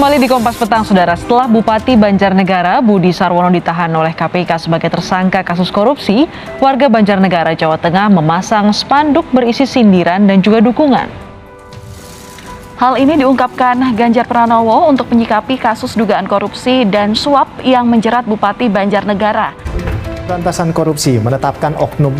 kembali di Kompas Petang, Saudara. Setelah Bupati Banjarnegara Budi Sarwono ditahan oleh KPK sebagai tersangka kasus korupsi, warga Banjarnegara, Jawa Tengah memasang spanduk berisi sindiran dan juga dukungan. Hal ini diungkapkan Ganjar Pranowo untuk menyikapi kasus dugaan korupsi dan suap yang menjerat Bupati Banjarnegara. Pemberantasan Korupsi menetapkan oknum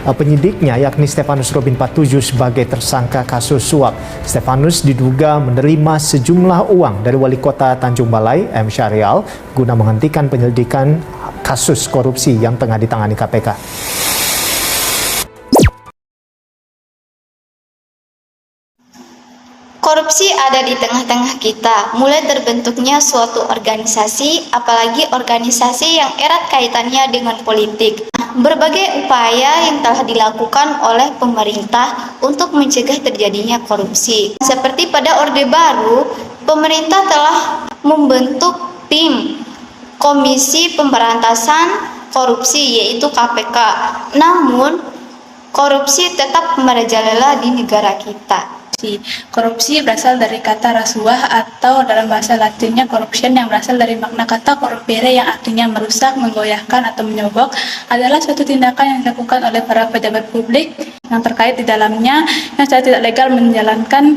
penyidiknya yakni Stefanus Robin Patuju sebagai tersangka kasus suap. Stefanus diduga menerima sejumlah uang dari Wali Kota Tanjung Balai, M. Syahrial, guna menghentikan penyelidikan kasus korupsi yang tengah ditangani KPK. Korupsi ada di tengah-tengah kita, mulai terbentuknya suatu organisasi, apalagi organisasi yang erat kaitannya dengan politik. Berbagai upaya yang telah dilakukan oleh pemerintah untuk mencegah terjadinya korupsi. Seperti pada Orde Baru, pemerintah telah membentuk tim Komisi Pemberantasan Korupsi, yaitu KPK. Namun, korupsi tetap merajalela di negara kita. Korupsi berasal dari kata rasuah atau dalam bahasa Latinnya corruption, yang berasal dari makna kata corrupere yang artinya merusak, menggoyahkan atau menyogok, adalah suatu tindakan yang dilakukan oleh para pejabat publik yang terkait di dalamnya yang secara tidak legal menjalankan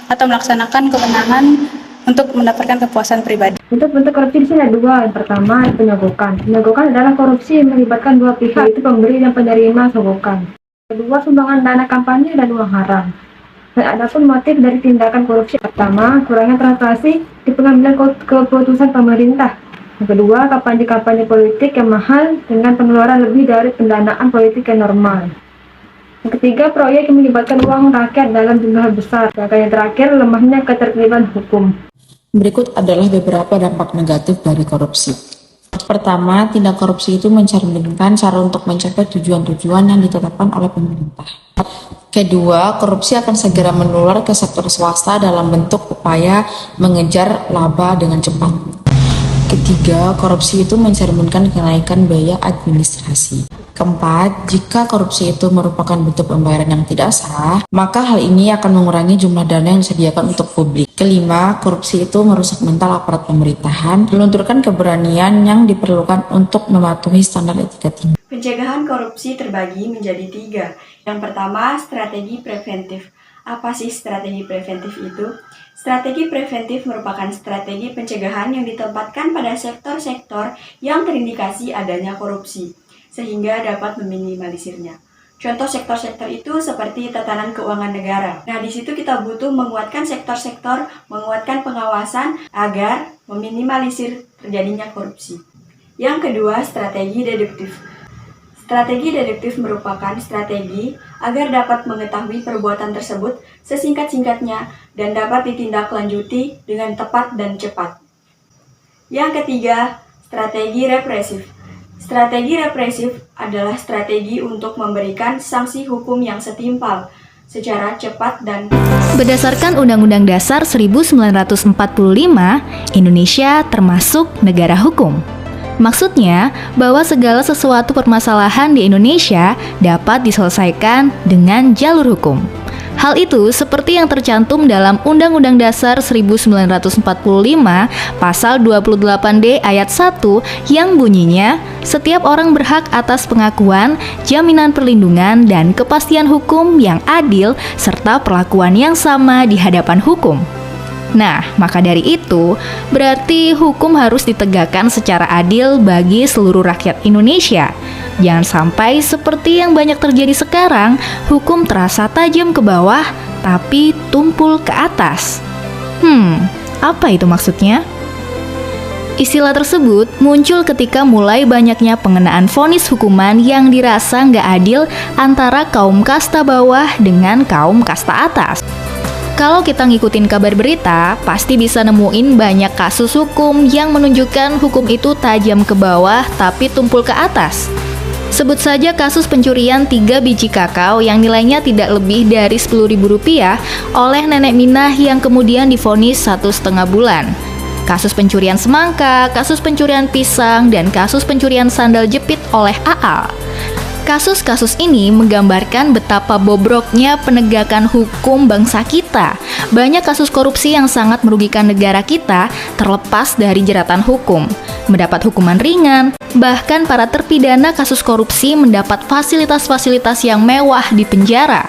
atau melaksanakan kewenangan untuk mendapatkan kepuasan pribadi. Untuk bentuk korupsi di sini ada dua. Yang pertama, penyogokan. Penyogokan adalah korupsi yang melibatkan dua pihak, yaitu pemberi dan penerima sogokan. Kedua, sumbangan dana kampanye dan uang haram. Dan ada pun motif dari tindakan korupsi. Pertama, kurangnya transparansi di pengambilan keputusan pemerintah. Yang kedua, kampanye politik yang mahal dengan pengeluaran lebih dari pendanaan politik yang normal. Yang ketiga, proyek yang melibatkan uang rakyat dalam jumlah besar. Dan yang terakhir, lemahnya ketertiban hukum. Berikut adalah beberapa dampak negatif dari korupsi. Pertama, tindak korupsi itu mencerminkan cara untuk mencapai tujuan-tujuan yang ditetapkan oleh pemerintah. Kedua, korupsi akan segera menular ke sektor swasta dalam bentuk upaya mengejar laba dengan cepat. Ketiga, korupsi itu mencerminkan kenaikan biaya administrasi. Keempat, jika korupsi itu merupakan bentuk pembayaran yang tidak sah, maka hal ini akan mengurangi jumlah dana yang disediakan untuk publik. Kelima, korupsi itu merusak mental aparat pemerintahan, melunturkan keberanian yang diperlukan untuk mematuhi standar etika tinggi. Pencegahan korupsi terbagi menjadi 3. Yang pertama, strategi preventif. Apa sih strategi preventif itu? Strategi preventif merupakan strategi pencegahan yang ditempatkan pada sektor-sektor yang terindikasi adanya korupsi, sehingga dapat meminimalisirnya. Contoh sektor-sektor itu seperti tatanan keuangan negara. Nah, di situ kita butuh menguatkan sektor-sektor, menguatkan pengawasan agar meminimalisir terjadinya korupsi. Yang kedua, strategi deduktif. Strategi deduktif merupakan strategi agar dapat mengetahui perbuatan tersebut sesingkat-singkatnya dan dapat ditindaklanjuti dengan tepat dan cepat. Yang ketiga, strategi represif. Strategi represif adalah strategi untuk memberikan sanksi hukum yang setimpal, secara cepat dan... Berdasarkan Undang-Undang Dasar 1945, Indonesia termasuk negara hukum. Maksudnya, bahwa segala sesuatu permasalahan di Indonesia dapat diselesaikan dengan jalur hukum. Hal itu seperti yang tercantum dalam Undang-Undang Dasar 1945 Pasal 28D ayat 1 yang bunyinya, setiap orang berhak atas pengakuan, jaminan perlindungan, dan kepastian hukum yang adil serta perlakuan yang sama di hadapan hukum. Nah, maka dari itu, berarti hukum harus ditegakkan secara adil bagi seluruh rakyat Indonesia. Jangan sampai seperti yang banyak terjadi sekarang, hukum terasa tajam ke bawah, tapi tumpul ke atas. Apa itu maksudnya? Istilah tersebut muncul ketika mulai banyaknya pengenaan vonis hukuman yang dirasa nggak adil antara kaum kasta bawah dengan kaum kasta atas. Kalau kita ngikutin kabar berita, pasti bisa nemuin banyak kasus hukum yang menunjukkan hukum itu tajam ke bawah tapi tumpul ke atas. Sebut saja kasus pencurian 3 biji kakao yang nilainya tidak lebih dari Rp10.000 oleh nenek Minah yang kemudian divonis 1,5 bulan. Kasus pencurian semangka, kasus pencurian pisang, dan kasus pencurian sandal jepit oleh Aal. Kasus-kasus ini menggambarkan betapa bobroknya penegakan hukum bangsa kita, banyak kasus korupsi yang sangat merugikan negara kita terlepas dari jeratan hukum, mendapat hukuman ringan, bahkan para terpidana kasus korupsi mendapat fasilitas-fasilitas yang mewah di penjara.